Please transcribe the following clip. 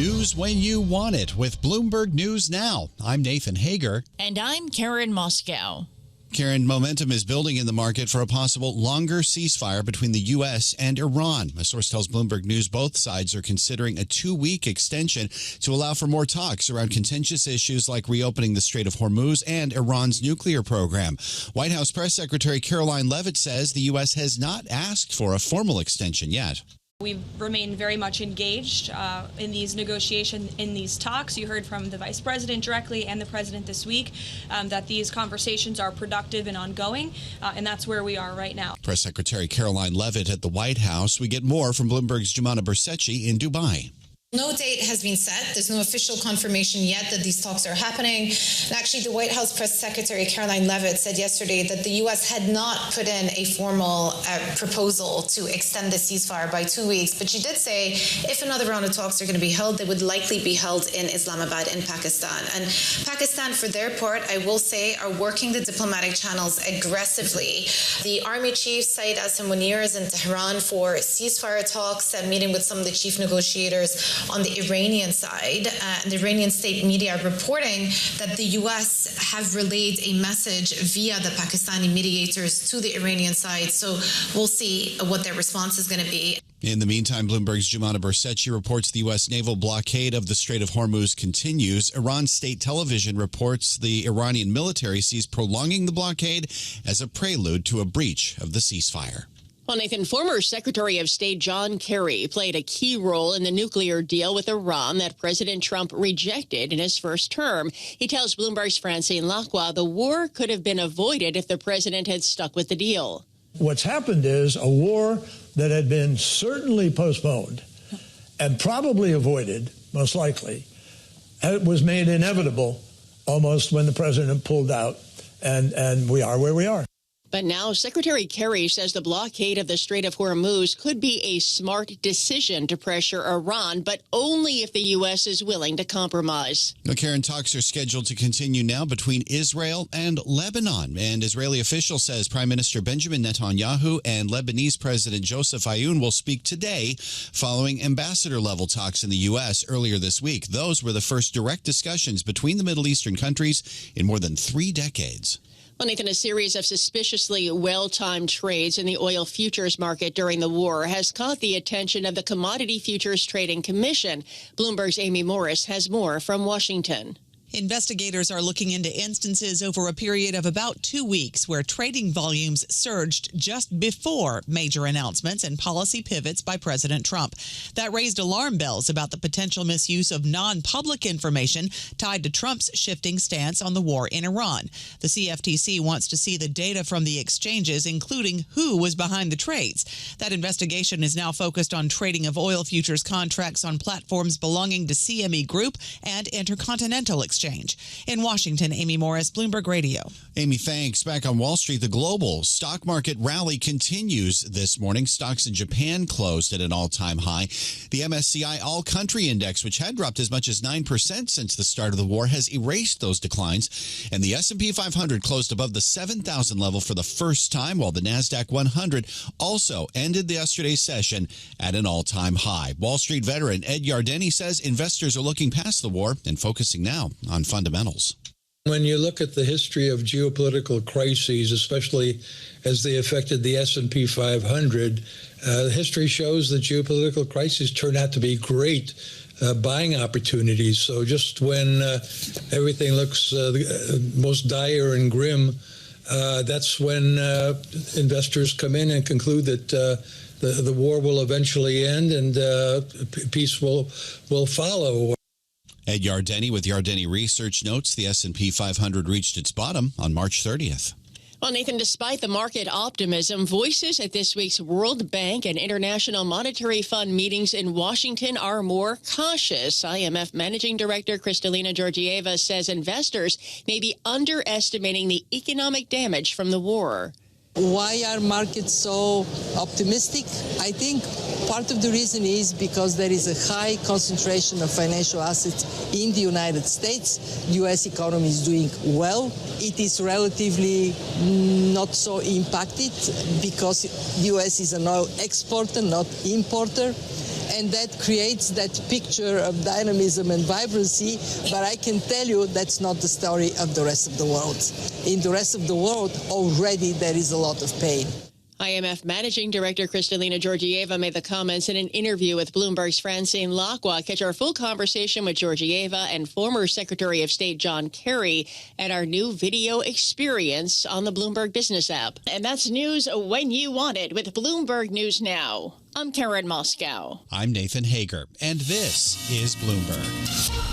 News when you want it with Bloomberg News Now. I'm Nathan Hager. And I'm Karen Moskow. Karen, momentum is building in the market for a possible longer ceasefire between the U.S. and Iran. A source tells Bloomberg News both sides are considering a 2-week extension to allow for more talks around contentious issues like reopening the Strait of Hormuz and Iran's nuclear program. White House Press Secretary Caroline Leavitt says the U.S. has not asked for a formal extension yet. We remain very much engaged in these negotiations, in these talks. You heard from the Vice President directly and the President this week that these conversations are productive and ongoing, and that's where we are right now. Press Secretary Caroline Leavitt at the White House. We get more from Bloomberg's Jumana Bersetchi in Dubai. No date has been set. There's no official confirmation yet that these talks are happening. And actually, the White House Press Secretary Caroline Leavitt said yesterday that the U.S. had not put in a formal proposal to extend the ceasefire by 2 weeks. But she did say if another round of talks are going to be held, they would likely be held in Islamabad in Pakistan. And Pakistan, for their part, I will say, are working the diplomatic channels aggressively. The Army Chief Saeed Asim Munir is in Tehran for ceasefire talks, meeting with some of the chief negotiators on the Iranian side. The Iranian state media are reporting that the U.S. have relayed a message via the Pakistani mediators to the Iranian side. So we'll see what their response is going to be. In the meantime, Bloomberg's Jumana Bersetchi reports the U.S. naval blockade of the Strait of Hormuz continues. Iran's state television reports the Iranian military sees prolonging the blockade as a prelude to a breach of the ceasefire. Well, Nathan, former Secretary of State John Kerry played a key role in the nuclear deal with Iran that President Trump rejected in his first term. He tells Bloomberg's Francine Lacqua the war could have been avoided if the president had stuck with the deal. What's happened is a war that had been certainly postponed and probably avoided, most likely, was made inevitable almost when the president pulled out, and we are where we are. But now Secretary Kerry says the blockade of the Strait of Hormuz could be a smart decision to pressure Iran, but only if the U.S. is willing to compromise. Now, Karen, talks are scheduled to continue now between Israel and Lebanon. And Israeli official says Prime Minister Benjamin Netanyahu and Lebanese President Joseph Aoun will speak today following ambassador-level talks in the U.S. earlier this week. Those were the first direct discussions between the Middle Eastern countries in more than 3 decades. Well, Nathan, a series of suspiciously well-timed trades in the oil futures market during the war has caught the attention of the Commodity Futures Trading Commission. Bloomberg's Amy Morris has more from Washington. Investigators are looking into instances over a period of about 2 weeks where trading volumes surged just before major announcements and policy pivots by President Trump. That raised alarm bells about the potential misuse of non-public information tied to Trump's shifting stance on the war in Iran. The CFTC wants to see the data from the exchanges, including who was behind the trades. That investigation is now focused on trading of oil futures contracts on platforms belonging to CME Group and Intercontinental Exchange. In Washington, Amy Morris, Bloomberg Radio. Amy, thanks. Back on Wall Street, the global stock market rally continues this morning. Stocks in Japan closed at an all-time high. The MSCI All-Country Index, which had dropped as much as 9% since the start of the war, has erased those declines. And the S&P 500 closed above the 7,000 level for the first time, while the NASDAQ 100 also ended yesterday's session at an all-time high. Wall Street veteran Ed Yardeni says investors are looking past the war and focusing now on fundamentals. When you look at the history of geopolitical crises, especially as they affected the S&P 500, history shows that geopolitical crises turn out to be great buying opportunities. So just when everything looks most dire and grim, that's when investors come in and conclude that the war will eventually end and peace will follow. Ed Yardeni with Yardeni Research notes the S&P 500 reached its bottom on March 30th. Well, Nathan, despite the market optimism, voices at this week's World Bank and International Monetary Fund meetings in Washington are more cautious. IMF Managing Director Kristalina Georgieva says investors may be underestimating the economic damage from the war. Why are markets so optimistic? I think part of the reason is because there is a high concentration of financial assets in the United States. The U.S. economy is doing well. It is relatively not so impacted because the U.S. is an oil exporter, not importer. and that creates that picture of dynamism and vibrancy. But I can tell you that's not the story of the rest of the world. In the rest of the world, already there is a lot of pain. IMF Managing Director Kristalina Georgieva made the comments in an interview with Bloomberg's Francine Lacqua. Catch our full conversation with Georgieva and former Secretary of State John Kerry at our new video experience on the Bloomberg Business app. And that's news when you want it with Bloomberg News Now. I'm Karen Moskow. I'm Nathan Hager, and this is Bloomberg.